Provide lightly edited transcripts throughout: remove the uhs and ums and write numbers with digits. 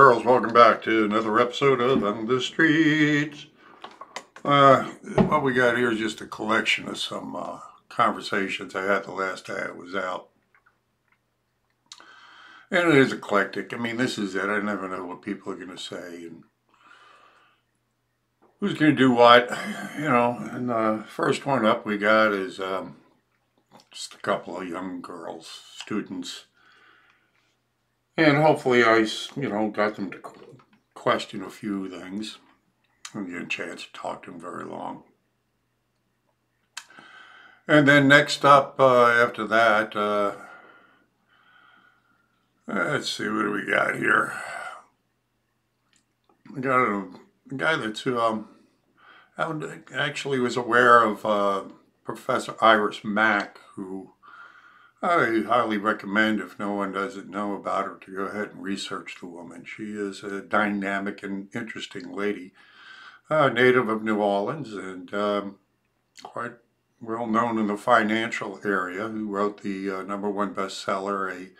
girls, welcome back to another episode of On the Streets. What we got here is just a collection of some conversations I had the last time I was out. And it is eclectic. I mean, this is it. I never know what people are going to say and who's going to do what, you know. And the first one up we got is just a couple of young girls, students. And hopefully I, got them to question a few things. I didn't get a chance to talk to them very long. And then next up, after that, let's see, what do we got here? We got a guy that's actually was aware of Professor Iris Mack, who I highly recommend, if no one doesn't know about her, to go ahead and research the woman. She is a dynamic and interesting lady, native of New Orleans and quite well known in the financial area, who wrote the #1 bestseller, A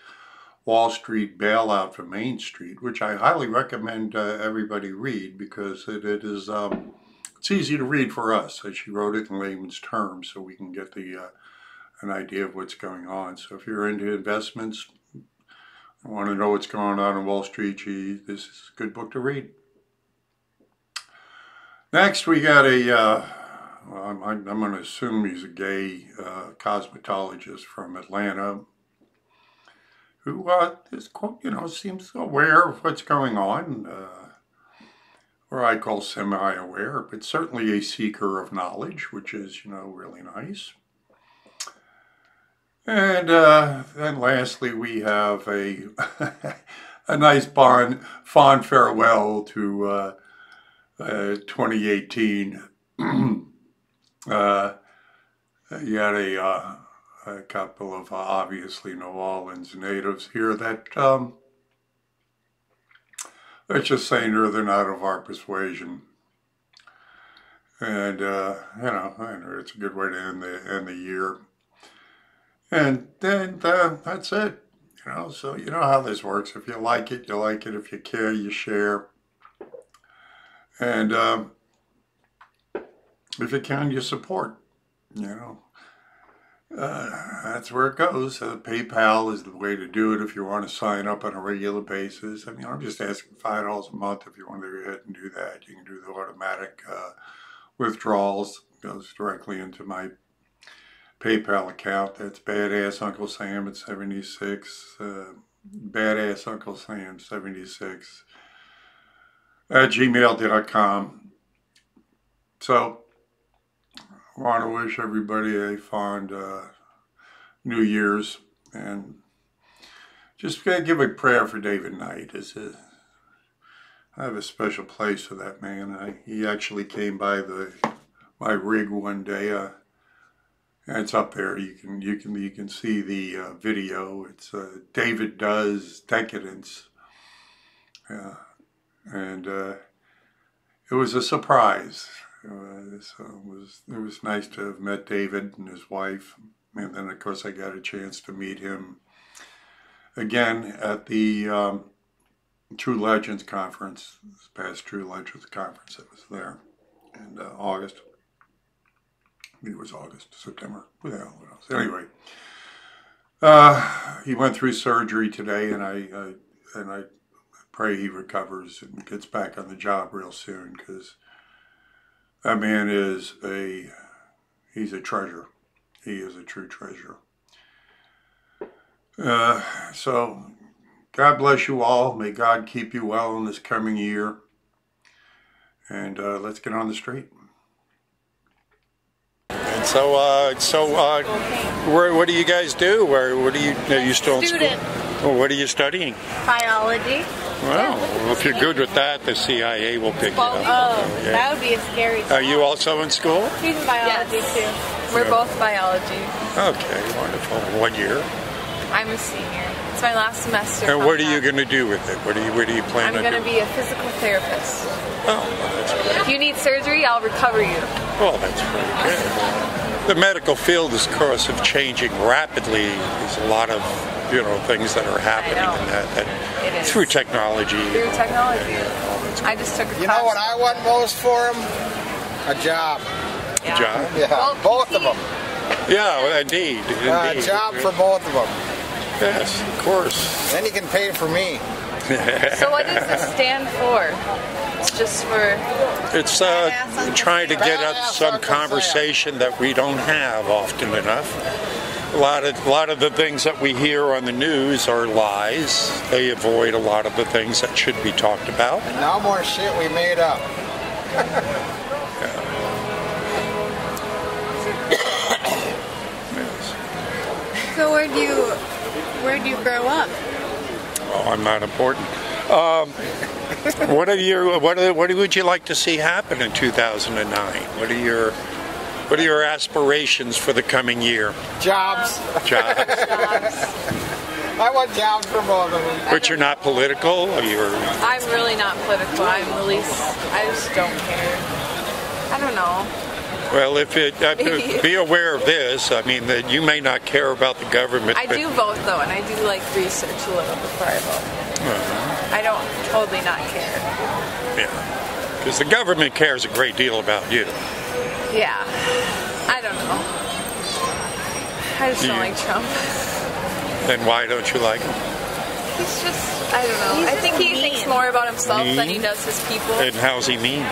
Wall Street Bailout for Main Street, which I highly recommend everybody read because it is it's easy to read for us. She wrote it in layman's terms so we can get an idea of what's going on. So if you're into investments, I want to know what's going on Wall Street, this is a good book to read. Next, we got I'm going to assume he's a gay cosmetologist from Atlanta who is, seems aware of what's going on, or I call semi-aware, but certainly a seeker of knowledge, which is, really nice. And then lastly, we have a a nice fond farewell to 2018. You had a couple of obviously New Orleans natives here that let's just say they're not of our persuasion. And it's a good way to end the year. And then that's it, so you know how this works. If you like it, you like it. If you care, you share. And if you can, you support, That's where it goes. PayPal is the way to do it if you want to sign up on a regular basis. I mean, I'm just asking $5 a month if you want to go ahead and do that. You can do the automatic withdrawals. It goes directly into my PayPal account. That's Badass Uncle Sam at 76, Badass Uncle Sam 76 at gmail.com. So I want to wish everybody a fond New Year's, and just give a prayer for David Knight. I have a special place for that man. He actually came by my rig one day. And it's up there. You can see the video. It's David Does Decadence, and it was a surprise. So it was nice to have met David and his wife, and then of course I got a chance to meet him again at the True Legends conference, this past True Legends conference that was there in August. I think it was August, September, what the hell else? Anyway, he went through surgery today, and I pray he recovers and gets back on the job real soon, because that man he's a treasure. He is a true treasure. So, God bless you all. May God keep you well in this coming year. And let's get on the street. So, what do you guys do? What are you still in school? Well, what are you studying? Biology. Well, if you're good with that, the CIA will pick you up. Oh, yeah. That would be a scary spot. Are you also in school? He's in biology too. We're both biology. Okay, wonderful. What year? I'm a senior. It's my last semester. And what are you going to do with it? Where do you plan to do? I'm going to be a physical therapist. Oh, well, that's great. If you need surgery, I'll recover you. Well, that's very good. The medical field is, of course, changing rapidly. There's a lot of things that are happening in that It is. through technology. Through technology. I just took a class. You know what I want most for him? A job. Yeah. Job. Yeah, Well, both of them. Yeah, well, indeed. A job for both of them. Yes, of course. Then he can pay for me. So what does this stand for? It's just for... It's trying to get at some conversation that we don't have often enough. A lot of the things that we hear on the news are lies. They avoid a lot of the things that should be talked about. No more shit we made up. Yes. So where do you grow up? Oh, I'm not important. What would you like to see happen in 2009? What are your aspirations for the coming year? Jobs. Jobs. I want jobs for both of them. But you're not political? I'm really not political. I just don't care. I don't know. Well, be aware of this. I mean, that you may not care about the government. I do vote though, and I do like research a little before I vote. I don't totally not care. Yeah, because the government cares a great deal about you. Yeah. I don't know. I just don't like Trump. Then why don't you like him? He's just, I don't know. I think he thinks more about himself than he does his people. And how's he mean?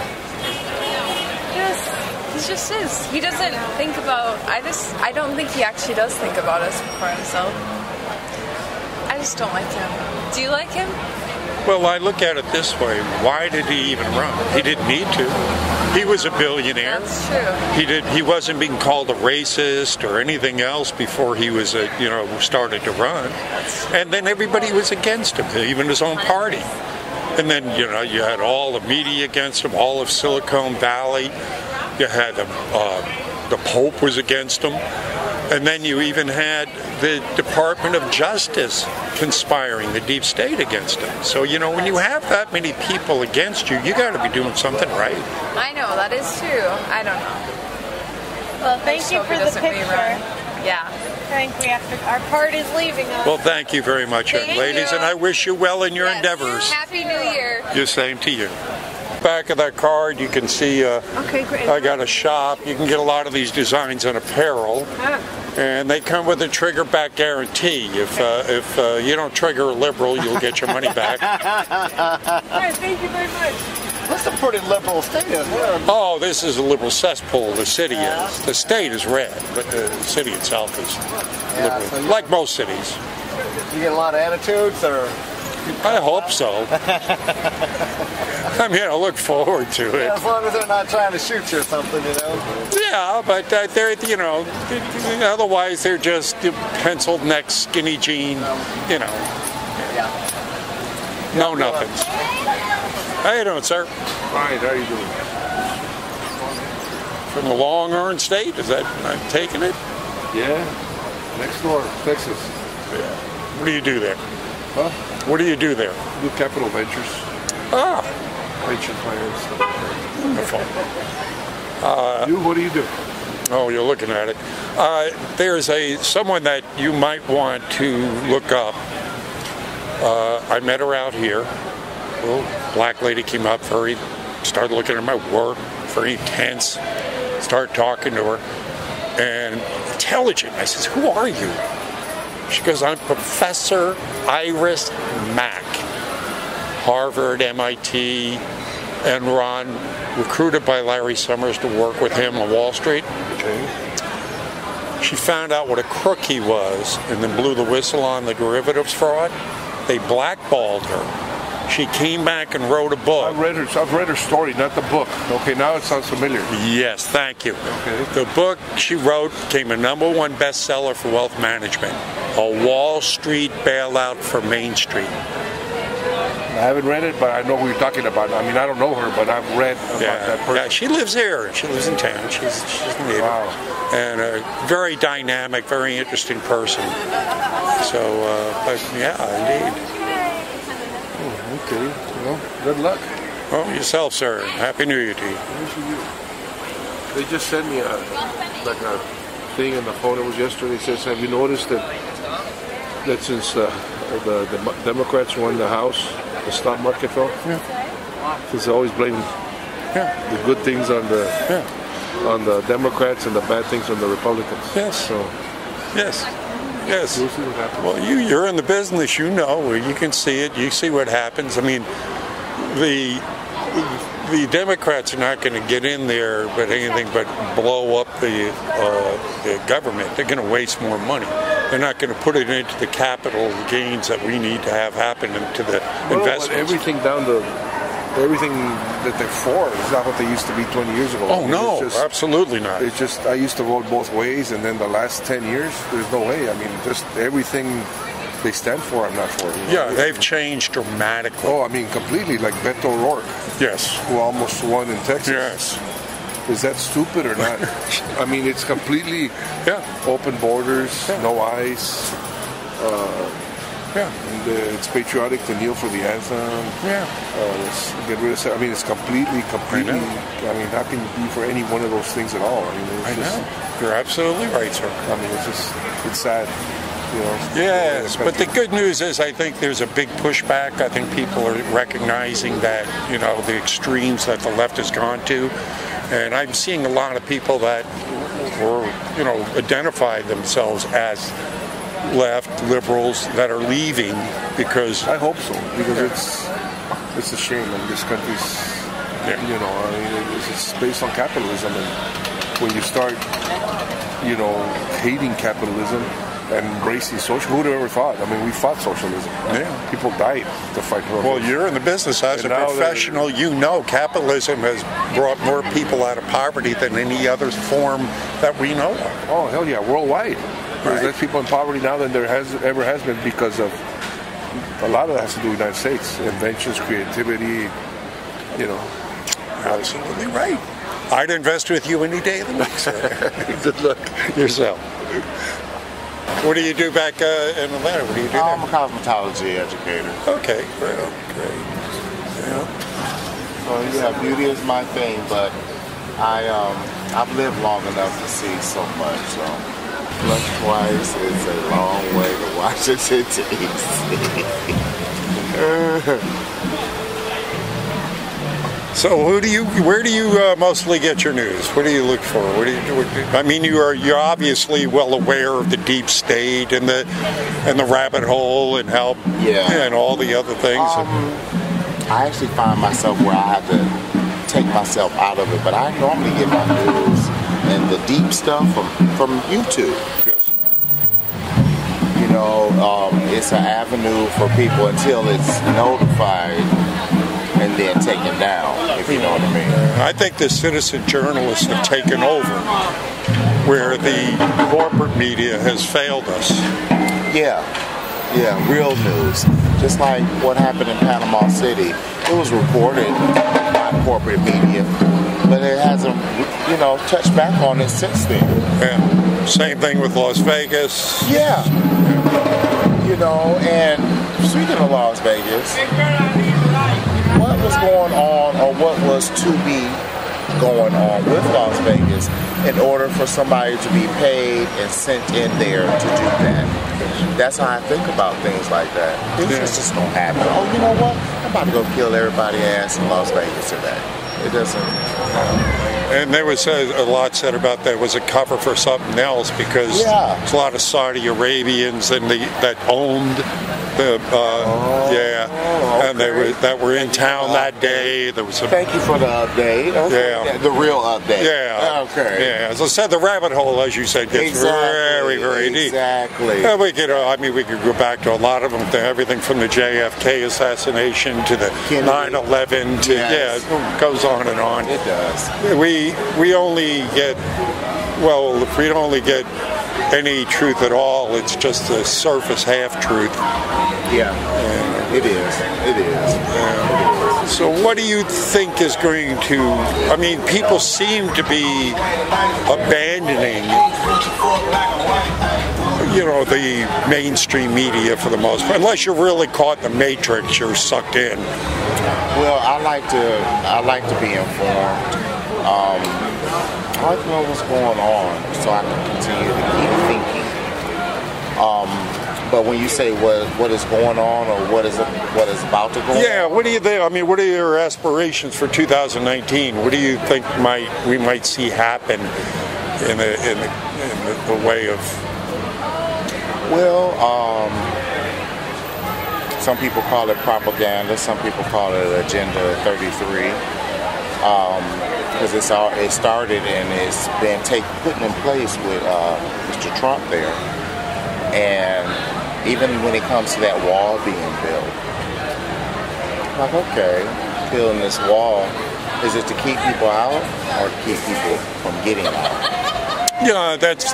He just is. He doesn't think about, I don't think he actually does think about us for himself. I just don't like him. Do you like him? Well, I look at it this way. Why did he even run? He didn't need to. He was a billionaire. That's true. He wasn't being called a racist or anything else before he was started to run. And then everybody was against him, even his own party. And then you had all the media against him, all of Silicon Valley. You had the Pope was against him. And then you even had the Department of Justice conspiring, the deep state against him. So, when you have that many people against you, you got to be doing something right. I know, that is true. I don't know. Well, thank you for the picture. Yeah. I think our part is leaving us. Well, thank you very much, young Thank ladies, you. and I wish you well in your endeavors. Happy New Year. The same to you. Back of that card, you can see Okay, great. I got a shop. You can get a lot of these designs in apparel, and they come with a trigger back guarantee. If you don't trigger a liberal, you'll get your money back. Thank you very much. That's a pretty liberal state, isn't it? Oh, this is a liberal cesspool. The city is. The state is red, but the city itself is liberal, so like most cities. You get a lot of attitudes, or? I hope so. I mean, I look forward to it. Yeah, as long as they're not trying to shoot you or something, Yeah, but they're, otherwise they're just penciled neck, skinny jean, No nothings. How you doing, sir? Fine, how you doing? From the Longhorn State? Is that, I'm taking it? Yeah, next door, Texas. What do you do there? Huh? What do you do there? Do capital ventures, Ah, pension plans. wonderful. You, what do you do? Oh, you're looking at it. There's someone that you might want to look up. I met her out here. Black lady came up, started looking at my work, very intense. Started talking to her, and intelligent. I says, "Who are you?" She goes, "I'm Professor Iris Mack, Harvard, MIT, Enron, recruited by Larry Summers to work with him on Wall Street." Okay. She found out what a crook he was and then blew the whistle on the derivatives fraud. They blackballed her. She came back and wrote a book. I've read her story, not the book. Okay, now it sounds familiar. Yes, thank you. Okay. The book she wrote became a #1 bestseller for wealth management. A Wall Street bailout for Main Street. I haven't read it, but I know who you're talking about. I mean, I don't know her, but I've read about that person. Yeah, she lives here. She lives in town. She's native. Wow. And a very dynamic, very interesting person. So, but yeah, indeed. Oh, okay. Well, good luck. Well, yourself, sir. Happy New Year to you. They just sent me a thing on the phone. It was yesterday. It says, "Have you noticed that that since the Democrats won the House, the stock market fell. Yeah. Since they always blame the good things on the Democrats and the bad things on the Republicans. Yes. So Yes. Yes. we'll see what happens. Well, you're in the business, you know. You can see it. You see what happens. I mean, the Democrats are not going to get in there but anything but blow up the government. They're going to waste more money. They're not going to put it into the capital gains that we need to have happen into the investments. Everything that they're for is not what they used to be 20 years ago. Oh, no, absolutely not. It's just, I used to vote both ways, and then the last 10 years, there's no way. I mean, just everything they stand for, I'm not for. You know? Yeah, they've changed dramatically. Oh, I mean, completely, like Beto O'Rourke. Yes. Who almost won in Texas. Yes. Is that stupid or not? I mean, it's completely open borders, no ICE. And it's patriotic to kneel for the anthem. Yeah. Let's get rid of. I mean, it's completely. I mean, how can you be for any one of those things at all? I mean, I know. You're absolutely right, sir. I mean, it's sad. You know. Yes, but the good news is I think there's a big pushback. I think people are recognizing that, you know, the extremes that the left has gone to. And I'm seeing a lot of people that were, you know, identify themselves as left liberals that are leaving because I hope so, because it's a shame. I mean, this country's, you know, I mean, it's based on capitalism, and when you start, you know, hating capitalism and embracing social, who'd have ever thought? I mean, we fought socialism. Yeah. People died to fight for. Well, you're in the business as a professional. You know, capitalism has brought more people out of poverty than any other form that we know of. Oh, hell yeah, worldwide. There's less people in poverty now than there ever has been, because of a lot of that has to do with the United States. Inventions, creativity, you know. Absolutely right. I'd invest with you any day of the week, sir. Good luck. Yourself. What do you do back in Atlanta? What do you do I'm a cosmetology educator. Okay, great. Yeah. So yeah, beauty is my thing, but I've lived long enough to see so much. So flush twice is a long way to Washington, D.C. So where do you mostly get your news? What do you look for? I mean, you're obviously well aware of the deep state and the rabbit hole and how and all the other things. I actually find myself where I have to take myself out of it, but I normally get my news and the deep stuff from YouTube. Yes. You know, it's an avenue for people until it's notified and then taken down, if you know what I mean. I think the citizen journalists have taken over where the corporate media has failed us. Yeah, real news. Just like what happened in Panama City. It was reported by corporate media, but it hasn't, you know, touched back on it since then. Yeah. Same thing with Las Vegas. Yeah. You know, and speaking of Las Vegas, what was going on, or what was to be going on with Las Vegas in order for somebody to be paid and sent in there to do that? That's how I think about things like that. Things just don't happen. Oh, you know what? I'm about to go kill everybody ass in Las Vegas today. It doesn't. And there was a lot said about that was a cover for something else, because there's a lot of Saudi Arabians and that owned the and that were in town that day. There was Thank you for the update. Okay. The real update. Yeah. Okay. Yeah. As I said, the rabbit hole, as you said, gets very, very deep. Exactly. Yeah, we could go back to a lot of them, to everything from the JFK assassination to the 9/11 to it goes on and on. It does. We only get, well, if we don't only get any truth at all, it's just the surface half-truth. Yeah, it is. It is. So what do you think is going to, I mean, people seem to be abandoning, you know, the mainstream media for the most part. Unless you're really caught in the matrix, you're sucked in. Well, I like to be informed. I like to know what's going on so I can continue to keep thinking. But when you say what is going on or what is about to go on? Yeah, what do you think? I mean, what are your aspirations for 2019? What do you think we might see happen in the way of? Well, some people call it propaganda. Some people call it Agenda 33. Because it started and it's been put in place with Mr. Trump there. And even when it comes to that wall being built, like, okay, building this wall, is it to keep people out or to keep people from getting out? Yeah, that's,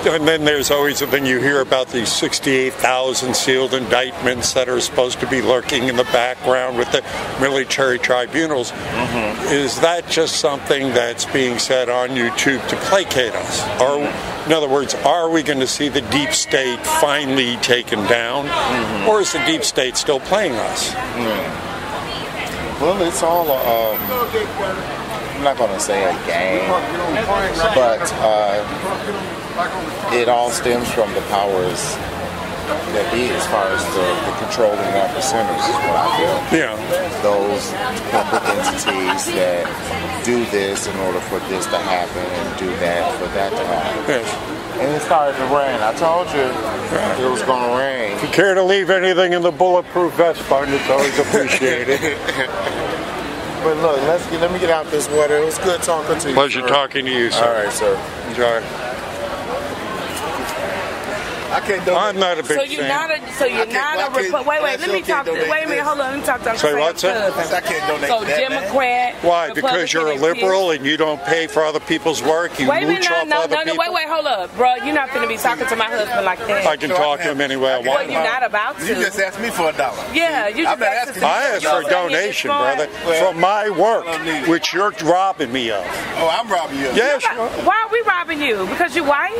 and then there's always the thing you hear about these 68,000 sealed indictments that are supposed to be lurking in the background with the military tribunals. Mm-hmm. Is that just something that's being said on YouTube to placate us? Or, in other words, are we going to see the deep state finally taken down, mm-hmm. or is the deep state still playing us? Mm. Well, it's all I'm not going to say a game, but it all stems from the powers that be as far as the controlling that percentage is what I feel. Yeah. Those public entities that do this in order for this to happen and do that for that to happen. Yes. And it started to rain. I told you it was going to rain. If you care to leave anything in the bulletproof vest fund, it's always appreciated. But look, let me get out this water. It was good talking to you. Pleasure talking to you, sir. All right, sir. Enjoy. I can't donate. I'm not a big So you're fan. Wait, let me talk to. Wait a minute, hold on. Let me talk to. Say what's it? I can't donate So to that, Democrat. Why? Because you're a liberal and you don't pay for other people's work. You Wait a minute, mooch off other people. wait, hold up, bro. You're not gonna be talking to my husband like that. I can talk to him any way I Well, want. you're not about to. You just asked me for $1. Yeah, you just asked to. I asked for a donation, brother, from my work, which you're robbing me of. Oh, I'm robbing you. Yeah, sure. Why are we robbing you? Because you white?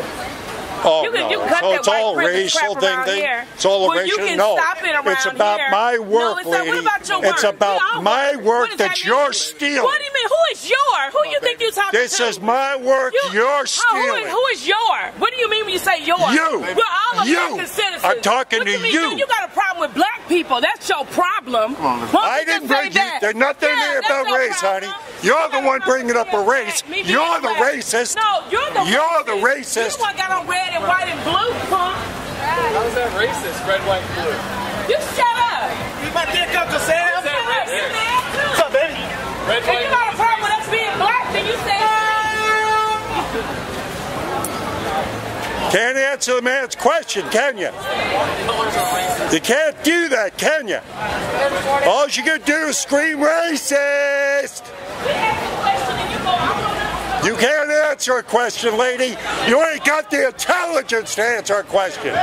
Oh, You can no. cut So that it's white all privilege racial crap around thing. here. It's all a Well, racial. you can No, stop it around it's about here. my No, work, it's not. lady. What about your It's work? about We all my work. work What does that that mean? you're stealing. What do you mean? Who is your? Who you think you talking This to? is my work. You're stealing. Who is your? What do you mean when you say your? You. We're all You. American citizens. I'm talking What to mean you. You got a problem with black people. That's your problem. I didn't bring you. There's nothing there about race, honey. You're the one bringing up a race. You're the racist. No, you're the racist. You're the one got on red and white and blue, punk. How is that racist? Red, white, and blue. You shut up. You my dick Uncle Sam. What's up, baby? Red, If white, you got a problem with us being black, then you say Can't answer the man's question, can you? You can't do that, can you? All you can do is scream racist. You can't answer a question, lady. You ain't got the intelligence to answer a question.